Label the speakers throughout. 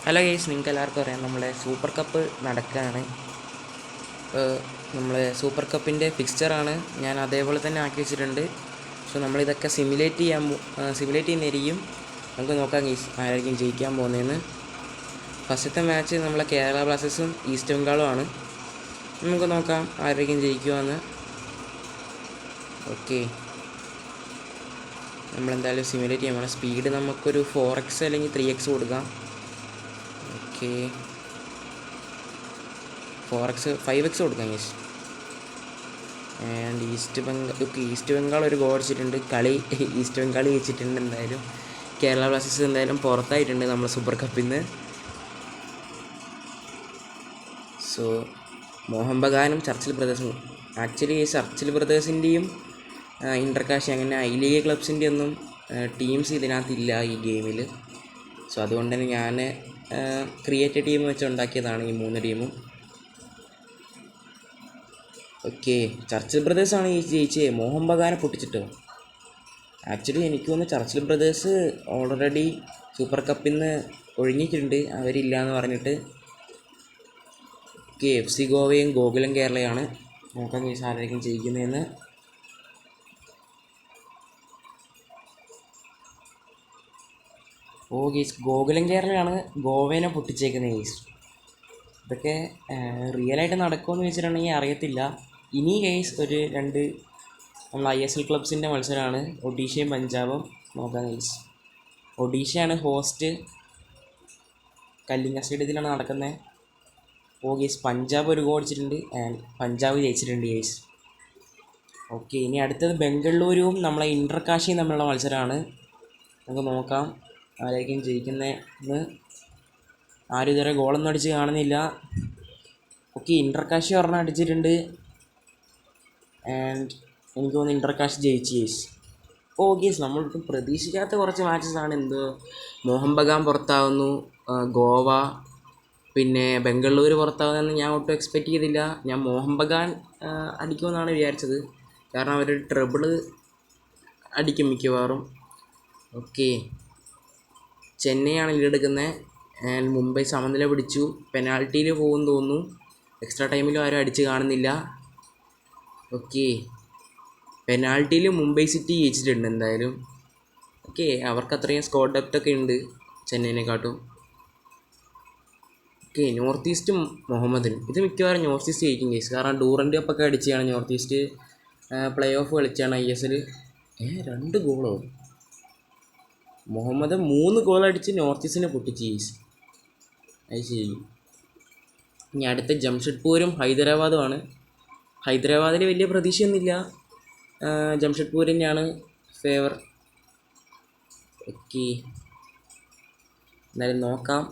Speaker 1: Hello guys, നിങ്ങൾക്ക് എല്ലാവർക്കും അറിയാം നമ്മളെ സൂപ്പർ കപ്പ് നടക്കുകയാണ്. നമ്മൾ സൂപ്പർ കപ്പിൻ്റെ ഫിക്സ്ചറാണ് ഞാൻ അതേപോലെ തന്നെ ആക്കി വെച്ചിട്ടുണ്ട്. സോ നമ്മളിതൊക്കെ സിമുലേറ്റ് ചെയ്യുന്നതായിരിക്കും. നമുക്ക് നോക്കാം ഗെയ്സ് ആരായിരിക്കും ജയിക്കാൻ പോകുന്നതെന്ന്. ഫസ്റ്റത്തെ മാച്ച് നമ്മളെ കേരള ബ്ലാസ്റ്റേഴ്സും ഈസ്റ്റ് ബംഗാളുമാണ്. നമുക്ക് നോക്കാം ആരായിരിക്കും ജയിക്കുമെന്ന്. ഓക്കെ, നമ്മളെന്തായാലും സിമുലേറ്റ് ചെയ്യാൻ പോകണം. സ്പീഡ് നമുക്കൊരു 4x അല്ലെങ്കിൽ 3x കൊടുക്കാം. ഓക്കെ, 4x 5x കൊടുക്കാം ഗെയ്സ്. ആൻഡ് ഈസ്റ്റ് ബംഗാൾ ഒരു ഗോൾ അടിച്ചിട്ടുണ്ട്. ഈസ്റ്റ് ബംഗാൾ ജയിച്ചിട്ടുണ്ട്. എന്തായാലും കേരള ബ്ലാസ്റ്റേഴ്സ് എന്തായാലും പുറത്തായിട്ടുണ്ട് നമ്മൾ സൂപ്പർ കപ്പിൽ നിന്ന്. സോ മോഹൻ ബഗാനും ചർച്ചിൽ ബ്രദേഴ്സും, ആക്ച്വലി ചർച്ചിൽ ബ്രദേഴ്സിൻ്റെയും ഇൻ്റർകാഷ് അങ്ങനെ ഐ ലീഗ് ക്ലബ്സിൻ്റെ ഒന്നും ടീംസ് ഇതിനകത്തില്ല ഈ ഗെയിമിൽ. സോ അതുകൊണ്ട് തന്നെ ഞാൻ ക്രിയേറ്റഡ് ടീം വെച്ച് ഉണ്ടാക്കിയതാണ് ഈ 3 ടീമും. ഓക്കെ, ചർച്ചിൽ ബ്രദേഴ്സാണ് ഈ ജയിച്ചത്, മോഹൻ ബഗാനെ പൊട്ടിച്ചിട്ടോ. ആക്ച്വലി എനിക്ക് തോന്നുന്നു ചർച്ചിൽ ബ്രദേഴ്സ് ഓൾറെഡി സൂപ്പർ കപ്പിൽ നിന്ന് ഒഴിഞ്ഞിട്ടുണ്ട്, അവരില്ല എന്ന് പറഞ്ഞിട്ട്. ഓക്കെ, FC ഗോവയും ഗോകുലം കേരളയാണ്. നോക്കാം ഗെയ്സ് ആരായിരിക്കും ജയിക്കുന്നതെന്ന്. ഓ ഗെയ്സ്, ഗോകുലം കേരളയാണ് ഗോവേനെ പൊട്ടിച്ചേക്കുന്നത് ഗെയ്സ്. ഇതൊക്കെ റിയലായിട്ട് നടക്കുമെന്ന് വെച്ചിട്ടുണ്ടെങ്കിൽ അറിയത്തില്ല. ഇനി ഗെയ്സ് ഒരു 2 നമ്മൾ ISL ക്ലബ്സിൻ്റെ മത്സരമാണ്, ഒഡീഷയും പഞ്ചാബും. നോക്കാം ഗെയ്സ്. ഒഡീഷയാണ് ഹോസ്റ്റ്, കലിംഗ സ്റ്റേഡിയത്തിലാണ് നടക്കുന്നത്. ഓ ഗെയ്സ്, പഞ്ചാബ് ഒരു ഗോൾ അടിച്ചിട്ടുണ്ട് ആൻഡ് പഞ്ചാബ് ജയിച്ചിട്ടുണ്ട് ഗെയ്സ്. ഓക്കെ, ഇനി അടുത്തത് ബംഗളൂരുവും നമ്മളെ ഇൻ്റർകാഷിയും തമ്മിലുള്ള മത്സരമാണ്. നമുക്ക് നോക്കാം ആരായിരിക്കും ജയിക്കുന്നതെന്ന്. ആരും ഇതുവരെ ഗോളൊന്നും അടിച്ച് കാണുന്നില്ല. ഓക്കെ, ഇൻ്റർകാഷി ഒരെണ്ണം അടിച്ചിട്ടുണ്ട് ആൻഡ് എനിക്ക് തോന്നുന്നു ഇൻ്റർകാഷ് ജയിച്ച് ഗെയ്സ്. ഓ ഗെയ്സ്, നമ്മളിപ്പം പ്രതീക്ഷിക്കാത്ത കുറച്ച് മാച്ചസാണ്. മോഹൻ ബഗാൻ പുറത്താവുന്നു, ഗോവ, പിന്നെ ബംഗളൂരു പുറത്താവുന്നതെന്ന് ഞാൻ ഒട്ടും എക്സ്പെക്റ്റ് ചെയ്തില്ല. ഞാൻ മോഹൻ ബഗാൻ അടിക്കുമെന്നാണ് വിചാരിച്ചത്, കാരണം അവർ ട്രിബിള് അടിക്കും മിക്കവാറും. ഓക്കെ, ചെന്നൈയാണ് ലീഡെടുക്കുന്നത് ആൻഡ് മുംബൈ സമനില പിടിച്ചു. പെനാൽറ്റിയിൽ പോകുമെന്ന് തോന്നുന്നു, എക്സ്ട്രാ ടൈമിലും ആരും അടിച്ച് കാണുന്നില്ല. ഓക്കെ, പെനാൽറ്റിയിൽ മുംബൈ സിറ്റി ജയിച്ചിട്ടുണ്ട് എന്തായാലും. ഓക്കെ, അവർക്ക് അത്രയും സ്കോർ ഡെപ്തൊക്കെ ഉണ്ട് ചെന്നൈനെക്കാട്ടും. ഓക്കെ, നോർത്ത് ഈസ്റ്റ് മുഹമ്മദിന്, ഇത് മിക്കവാറും നോർത്ത് ഈസ്റ്റ് ജയിക്കും കേസ്, കാരണം ഡൂറൻ്റ് കപ്പൊക്കെ അടിച്ചാണ് നോർത്ത് ഈസ്റ്റ് പ്ലേ ഓഫ് കളിച്ചാണ് ISL. 2 ഗോളോ? മുഹമ്മദ് 3 ഗോൾ അടിച്ച് നോർത്ത് ഈസ്റ്റിനെ പൊട്ടിച്ച് കേസ്. അത് ശരി. ഇനി അടുത്ത ജംഷഡ്പൂരും ഹൈദരാബാദുമാണ്. ഹൈദരാബാദിൽ വലിയ പ്രതീക്ഷയൊന്നുമില്ല, ജംഷഡ്പൂർ തന്നെയാണ് ഫേവർ. ഓക്കെ, എന്തായാലും നോക്കാം.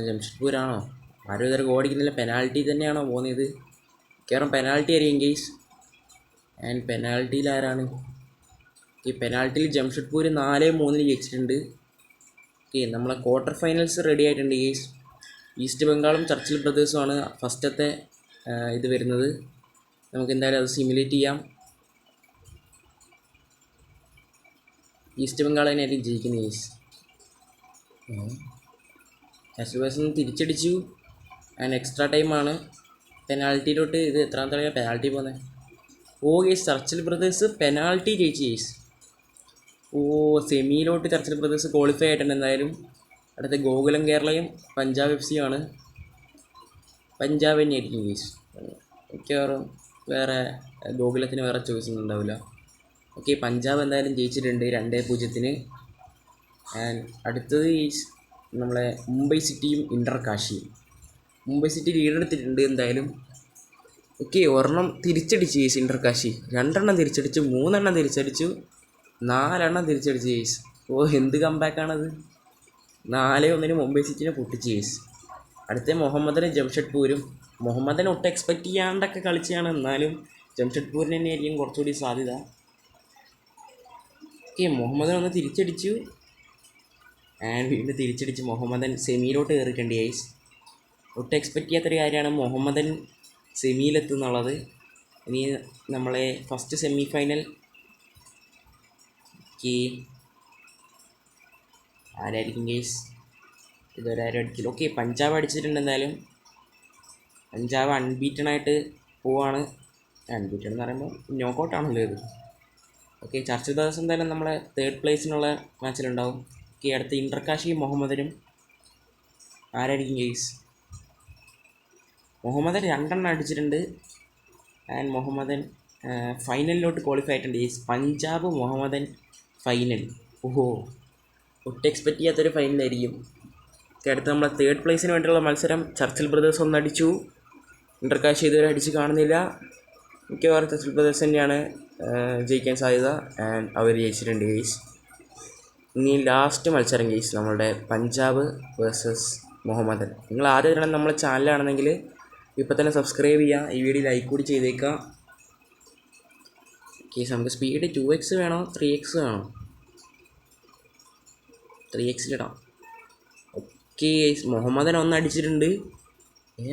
Speaker 1: ജംഷഡ്പൂരാണോ? ആരും ഇതുവരെ ഗോൾ അടിക്കുന്നില്ല. പെനാൽറ്റി തന്നെയാണോ പോകുന്നത്? കാരണം പെനാൽറ്റി ആയിരിക്കും ഗെയ്സ്. ആൻഡ് പെനാൽറ്റിയിൽ ആരാണ്? ഈ പെനാൽറ്റിയിൽ ജംഷഡ്പൂർ 4-3 ജയിച്ചിട്ടുണ്ട്. ഓക്കെ, നമ്മളെ ക്വാർട്ടർ ഫൈനൽസ് റെഡി ആയിട്ടുണ്ട് ഗെയ്സ്. ഈസ്റ്റ് ബംഗാളും ചർച്ചിൽ ബ്രദേഴ്സുമാണ് ഫസ്റ്റത്തെ ഇത് വരുന്നത്. നമുക്ക് എന്തായാലും അത് സിമുലേറ്റ് ചെയ്യാം. ഈസ്റ്റ് ബംഗാൾ തന്നെയായിരിക്കും ജയിക്കുന്നത് ഗെയ്സ്. ചർച്ചിൽ ബ്രദേഴ്സ് തിരിച്ചടിച്ചു ആൻഡ് എക്സ്ട്രാ ടൈമാണ്. പെനാൽറ്റിയിലോട്ട് ഇത് എത്രാമത്തെ കളിയാണ് പെനാൽറ്റി പോകുന്നത്? ഓ ഗെയ്സ്, ചർച്ചിൽ ബ്രദേഴ്സ് പെനാൽറ്റി ജയിച്ചു ഗെയ്സ്. ഓ, സെമിയിലോട്ട് ചർച്ചിൽ ബ്രദേഴ്സ് ക്വാളിഫൈ ആയിട്ടുണ്ട് എന്തായാലും. അടുത്ത ഗോകുലം കേരളയും പഞ്ചാബ് FC ആണ്. പഞ്ചാബ് തന്നെയായിരിക്കും ഗെയ്സ് മിക്കവാറും, വേറെ ഗോകുലത്തിന് വേറെ ചോയ്സ് ഒന്നും ഉണ്ടാവില്ല. ഓക്കെ, പഞ്ചാബ് എന്തായാലും ജയിച്ചിട്ടുണ്ട് 2-0. ആൻഡ് അടുത്തത് നമ്മളെ മുംബൈ സിറ്റിയും ഇൻ്റർകാഷിയും. മുംബൈ സിറ്റി ലീഡെടുത്തിട്ടുണ്ട് എന്തായാലും. ഓക്കെ, ഒരെണ്ണം തിരിച്ചടിച്ച് ഗെയ്സ് ഇൻ്റർകാഷി, 2 എണ്ണം തിരിച്ചടിച്ചു, 3 എണ്ണം തിരിച്ചടിച്ചു, 4 എണ്ണം തിരിച്ചടിച്ച് ഗെയ്സ്. ഓ, എന്ത് കംബാക്കാണത്! 4-1 മുംബൈ സിറ്റിനെ പൊട്ടിച്ച് ഗെയ്സ്. അടുത്ത മുഹമ്മദിന് ജംഷഡ്പൂരും. മുഹമ്മദിനെ ഒട്ടും എക്സ്പെക്റ്റ് ചെയ്യാണ്ടൊക്കെ കളിച്ചാണ്, എന്നാലും ജംഷഡ്പൂരിന് തന്നെയായിരിക്കും കുറച്ചുകൂടി സാധ്യത. ഓക്കെ, മുഹമ്മദൻ തിരിച്ചടിച്ചു ആൻഡ് വീണ്ടും തിരിച്ചടിച്ച് മുഹമ്മദൻ സെമിയിലോട്ട് കയറിയിട്ടുണ്ട് ഗെയ്സ്. ഒട്ടും എക്സ്പെക്റ്റ് ചെയ്യാത്തൊരു കാര്യമാണ് മുഹമ്മദൻ സെമിയിലെത്തുന്നുള്ളത്. ഇനി നമ്മളെ ഫസ്റ്റ് സെമി ഫൈനൽ. ഓക്കെ, ആരായിരിക്കും ഗൈസ്? ഇതുവരെ ആരും അടിക്കില്ല. ഓക്കെ, പഞ്ചാബ് അടിച്ചിട്ടുണ്ട് എന്തായാലും. പഞ്ചാബ് അൺബീറ്റണായിട്ട് പോവാണ്. അൺബീറ്റൺ എന്ന് പറയുമ്പോൾ നോക്കൗട്ടാണല്ലോ ഇത്. ഓക്കെ, ചർച്ചിൽ ബ്രദേഴ്സ് എന്തായാലും നമ്മളെ തേർഡ് പ്ലേസിനുള്ള മാച്ചിലുണ്ടാവും. ഓക്കെ, അടുത്ത ഇൻ്റർകാശി മുഹമ്മദനും ആരായിരിക്കും ഗെയ്സ്? മുഹമ്മദൻ 2 അടിച്ചിട്ടുണ്ട്. ആൻഡ് മുഹമ്മദൻ ഫൈനലിലോട്ട് ക്വാളിഫൈ ആയിട്ടുണ്ട് ഗെയ്സ്. പഞ്ചാബ് മുഹമ്മദൻ ഫൈനൽ. ഓഹോ, ഒട്ടും എക്സ്പെക്റ്റ് ചെയ്യാത്തൊരു ഫൈനലായിരിക്കും. ഓക്കെ, അടുത്ത നമ്മളെ തേർഡ് പ്ലേസിന് വേണ്ടിയുള്ള മത്സരം. ചർച്ചിൽ ബ്രദേഴ്സ് 1 അടിച്ചു. ഇൻ്റർകാശി ഇതുവരെ അടിച്ച് കാണുന്നില്ല. മിക്കവാറും ചർച്ചിൽ ബ്രദേഴ്സ് തന്നെയാണ് ജയിക്കാൻ സാധ്യത. ആൻഡ് അവർ ജയിച്ചിട്ടുണ്ട് ഗെയ്സ്. ഇനി ലാസ്റ്റ് മത്സരം ഗെയ്സ്, നമ്മളുടെ പഞ്ചാബ് വേഴ്സസ് മുഹമ്മദൻ. നിങ്ങൾ ആദ്യം വരണം നമ്മളെ ചാനലാണെന്നെങ്കിൽ ഇപ്പോൾ തന്നെ സബ്സ്ക്രൈബ് ചെയ്യുക, ഈ വീഡിയോ ലൈക്ക് കൂടി ചെയ്തേക്കുക. കേസ് നമുക്ക് സ്പീഡ് 2x വേണോ 3x വേണോ? 3xലിടാം. ഓക്കെ, മുഹമ്മദൻ 1 അടിച്ചിട്ടുണ്ട്.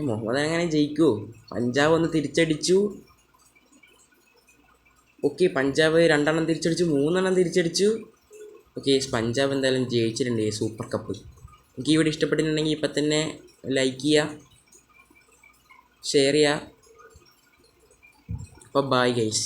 Speaker 1: മുഹമ്മദൻ എങ്ങനെ ജയിക്കുമോ? പഞ്ചാബ് 1 തിരിച്ചടിച്ചു. ഓക്കെ, പഞ്ചാബ് 2 എണ്ണം തിരിച്ചടിച്ചു, 3 എണ്ണം തിരിച്ചടിച്ചു. ഓക്കെ, പഞ്ചാബ് എന്തായാലും ജയിച്ചിട്ടുണ്ട് സൂപ്പർ കപ്പ്. എനിക്ക് ഈ വീഡിയോ ഇഷ്ടപ്പെട്ടിട്ടുണ്ടെങ്കിൽ ഇപ്പം തന്നെ ലൈക്ക് ചെയ്യുക, ഷെയർ ചെയ്യുക. അപ്പോൾ ബൈ ഗൈസ്.